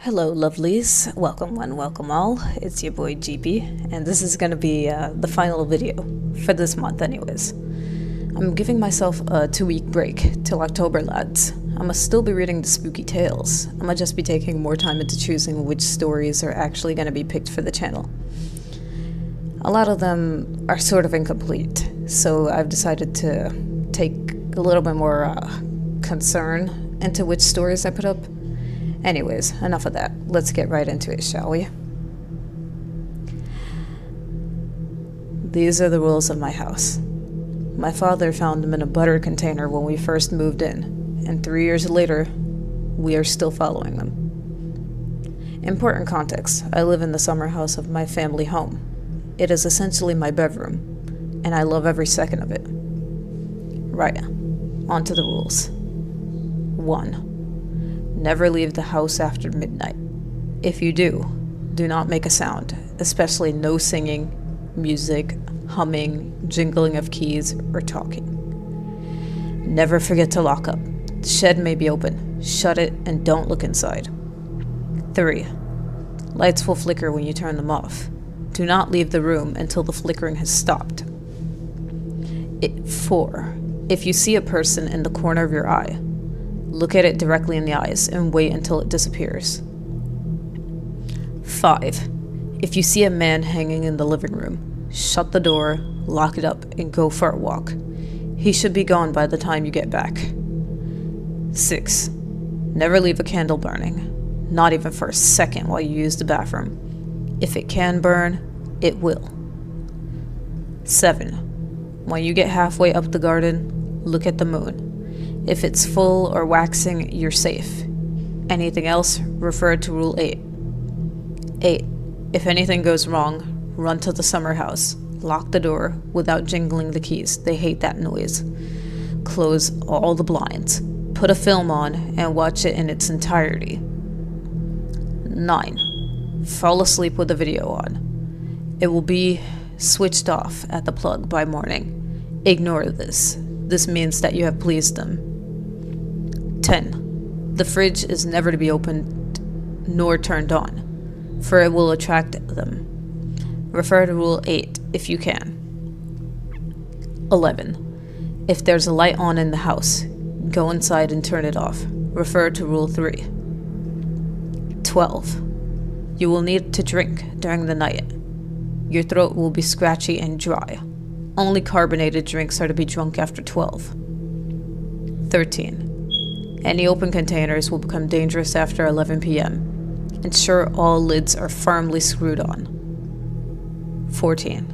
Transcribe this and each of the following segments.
Hello lovelies, welcome one, welcome all, it's your boy GP, and this is going to be the final video, for this month anyways. I'm giving myself a 2-week break till October, lads. I'ma still be reading the spooky tales, I'ma just be taking more time into choosing which stories are actually going to be picked for the channel. A lot of them are sort of incomplete, so I've decided to take a little bit more concern into which stories I put up. Anyways, enough of that. Let's get right into it, shall we? These are the rules of my house. My father found them in a butter container when we first moved in, and 3 years later, we are still following them. Important context, I live in the summer house of my family home. It is essentially my bedroom, and I love every second of it. Right, on to the rules. 1. Never leave the house after midnight. If you do not make a sound, especially no singing, music, humming, jingling of keys, or talking. Never forget to lock up. The shed may be open. Shut it and don't look inside. 3. Lights will flicker when you turn them off. Do not leave the room until the flickering has stopped. 4. If you see a person in the corner of your eye, look at it directly in the eyes and wait until it disappears. 5. If you see a man hanging in the living room, shut the door, lock it up, and go for a walk. He should be gone by the time you get back. 6. Never leave a candle burning, not even for a second while you use the bathroom. If it can burn, it will. 7. When you get halfway up the garden, look at the moon. If it's full or waxing, you're safe. Anything else, refer to Rule 8. 8. If anything goes wrong, run to the summer house. Lock the door without jingling the keys. They hate that noise. Close all the blinds. Put a film on and watch it in its entirety. 9. Fall asleep with the video on. It will be switched off at the plug by morning. Ignore this. This means that you have pleased them. 10. The fridge is never to be opened nor turned on, for it will attract them. Refer to Rule 8 if you can. 11. If there's a light on in the house, go inside and turn it off. Refer to Rule 3. 12. You will need to drink during the night. Your throat will be scratchy and dry. Only carbonated drinks are to be drunk after 12. 13. Any open containers will become dangerous after 11 p.m. Ensure all lids are firmly screwed on. 14.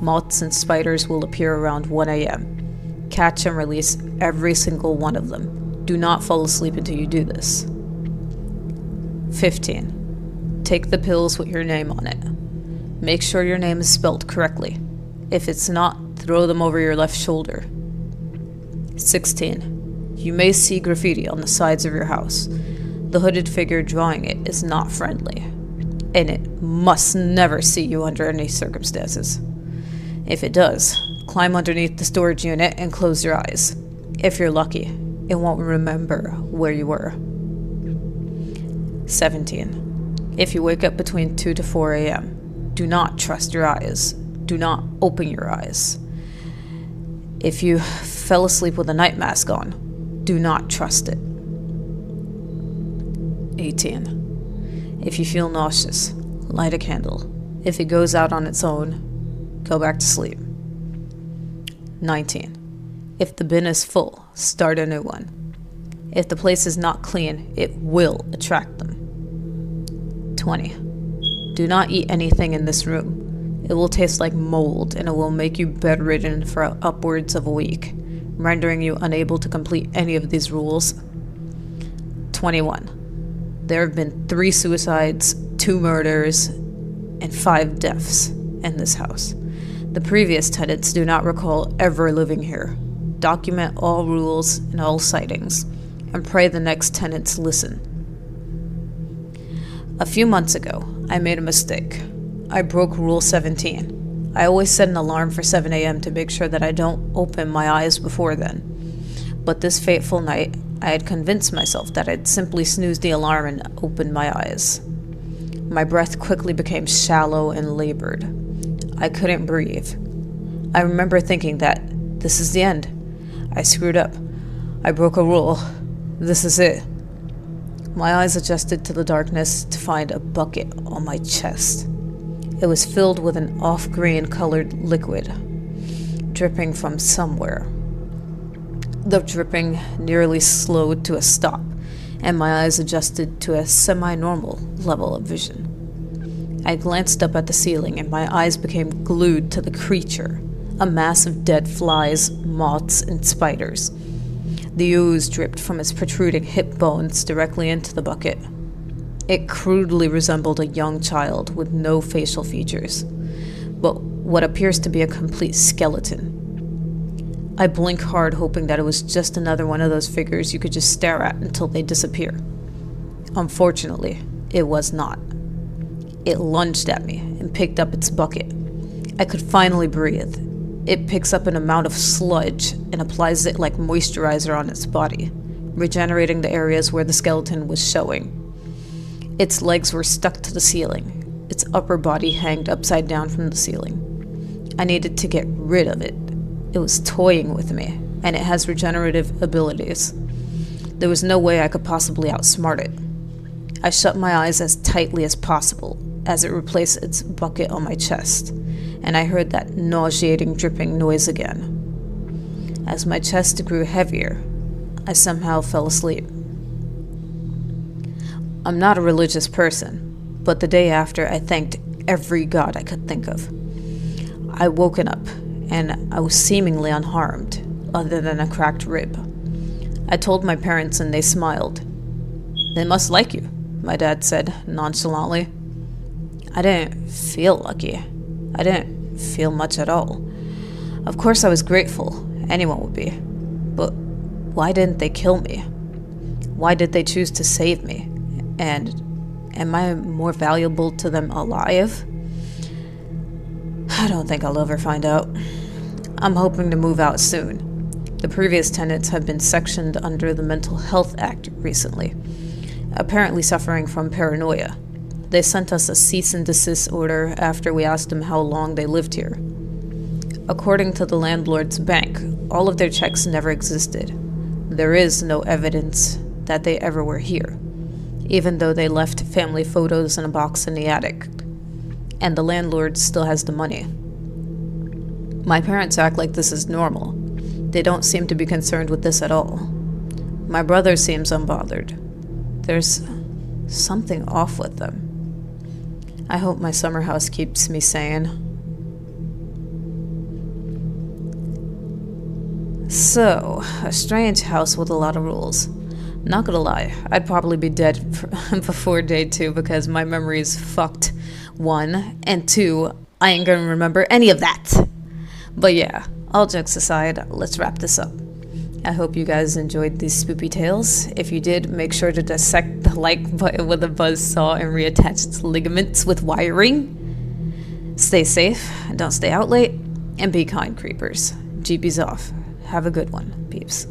Moths and spiders will appear around 1 a.m. Catch and release every single one of them. Do not fall asleep until you do this. 15. Take the pills with your name on it. Make sure your name is spelled correctly. If it's not, throw them over your left shoulder. 16. You may see graffiti on the sides of your house. The hooded figure drawing it is not friendly, and it must never see you under any circumstances. If it does, climb underneath the storage unit and close your eyes. If you're lucky, it won't remember where you were. 17. If you wake up between 2 to 4 a.m., do not trust your eyes. Do not open your eyes. If you fell asleep with a night mask on, do not trust it. 18. If you feel nauseous, light a candle. If it goes out on its own, go back to sleep. 19. If the bin is full, start a new one. If the place is not clean, it will attract them. 20. Do not eat anything in this room. It will taste like mold and it will make you bedridden for upwards of a week, rendering you unable to complete any of these rules. 21. There have been 3 suicides, 2 murders, and 5 deaths in this house. The previous tenants do not recall ever living here. Document all rules and all sightings, and pray the next tenants listen. A few months ago, I made a mistake. I broke Rule 17. I always set an alarm for 7 a.m. to make sure that I don't open my eyes before then. But this fateful night, I had convinced myself that I'd simply snoozed the alarm and opened my eyes. My breath quickly became shallow and labored. I couldn't breathe. I remember thinking that this is the end. I screwed up. I broke a rule. This is it. My eyes adjusted to the darkness to find a bucket on my chest. It was filled with an off-green colored liquid, dripping from somewhere. The dripping nearly slowed to a stop, and my eyes adjusted to a semi-normal level of vision. I glanced up at the ceiling, and my eyes became glued to the creature, a mass of dead flies, moths, and spiders. The ooze dripped from its protruding hip bones directly into the bucket. It crudely resembled a young child with no facial features, but what appears to be a complete skeleton. I blink hard, hoping that it was just another one of those figures you could just stare at until they disappear. Unfortunately, it was not. It lunged at me and picked up its bucket. I could finally breathe. It picks up an amount of sludge and applies it like moisturizer on its body, regenerating the areas where the skeleton was showing. Its legs were stuck to the ceiling. Its upper body hanged upside down from the ceiling. I needed to get rid of it. It was toying with me, and it has regenerative abilities. There was no way I could possibly outsmart it. I shut my eyes as tightly as possible as it replaced its bucket on my chest, and I heard that nauseating dripping noise again. As my chest grew heavier, I somehow fell asleep. I'm not a religious person, but the day after I thanked every god I could think of. I woken up, and I was seemingly unharmed, other than a cracked rib. I told my parents and they smiled. "They must like you," my dad said nonchalantly. I didn't feel lucky. I didn't feel much at all. Of course I was grateful. Anyone would be. But why didn't they kill me? Why did they choose to save me? And am I more valuable to them alive? I don't think I'll ever find out. I'm hoping to move out soon. The previous tenants have been sectioned under the Mental Health Act recently, apparently suffering from paranoia. They sent us a cease and desist order after we asked them how long they lived here. According to the landlord's bank, all of their checks never existed. There is no evidence that they ever were here, even though they left family photos in a box in the attic. And the landlord still has the money. My parents act like this is normal. They don't seem to be concerned with this at all. My brother seems unbothered. There's something off with them. I hope my summer house keeps me sane. So, a strange house with a lot of rules. Not gonna lie, I'd probably be dead before day 2 because my memory is fucked, 1, and 2, I ain't gonna remember any of that. But yeah, all jokes aside, let's wrap this up. I hope you guys enjoyed these spoopy tales. If you did, make sure to dissect the like button with a buzzsaw and reattach its ligaments with wiring. Stay safe, don't stay out late, and be kind, creepers. GB's off. Have a good one, peeps.